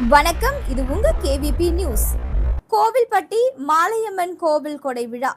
வணக்கம், இது உங்க கேவிபி நியூஸ். கோவில்பட்டி மாலையம்மன் கோவில் கொடை விழா.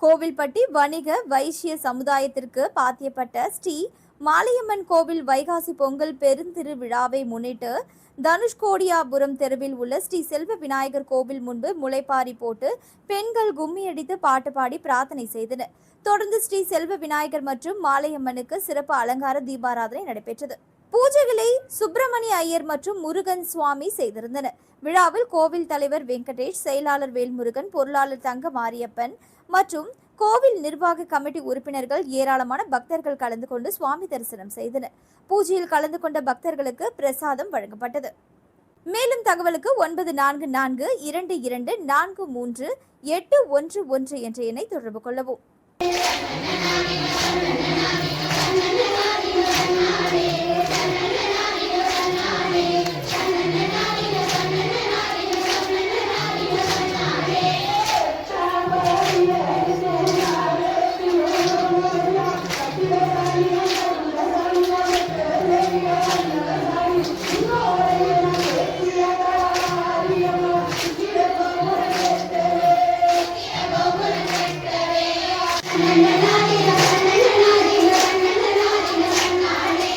கோவில்பட்டி வணிக வைசிய சமுதாயத்திற்கு பாத்தியப்பட்ட ஸ்ரீ மாலையம்மன் கோவில் வைகாசி பொங்கல் பெருந்திருவிழாவை முன்னிட்டு தனுஷ்கோடியாபுரம் தெருவில் உள்ள ஸ்ரீ செல்வ விநாயகர் கோவில் முன்பு முளைப்பாரி போட்டு பெண்கள் கும்மியடித்து பாட்டு பாடி பிரார்த்தனை செய்தனர். தொடர்ந்து ஸ்ரீ செல்வ விநாயகர் மற்றும் மாலையம்மனுக்கு சிறப்பு அலங்கார தீபாராதனை நடைபெற்றது. பூஜைகளை சுப்பிரமணிய ஐயர் மற்றும் முருகன் சுவாமி செய்திருந்தனர். விழாவில் கோவில் தலைவர் வெங்கடேஷ், செயலாளர் வேல்முருகன், பொருளாளர் தங்க மாரியப்பன் மற்றும் கோவில் நிர்வாக கமிட்டி உறுப்பினர்கள் ஏராளமான பக்தர்கள் கலந்து கொண்டு சுவாமி தரிசனம் செய்தனர். பூஜையில் கலந்து கொண்ட பக்தர்களுக்கு பிரசாதம் வழங்கப்பட்டது. மேலும் தகவலுக்கு 9442243811 என்ற எண்ணை தொடர்பு கொள்ளவும்.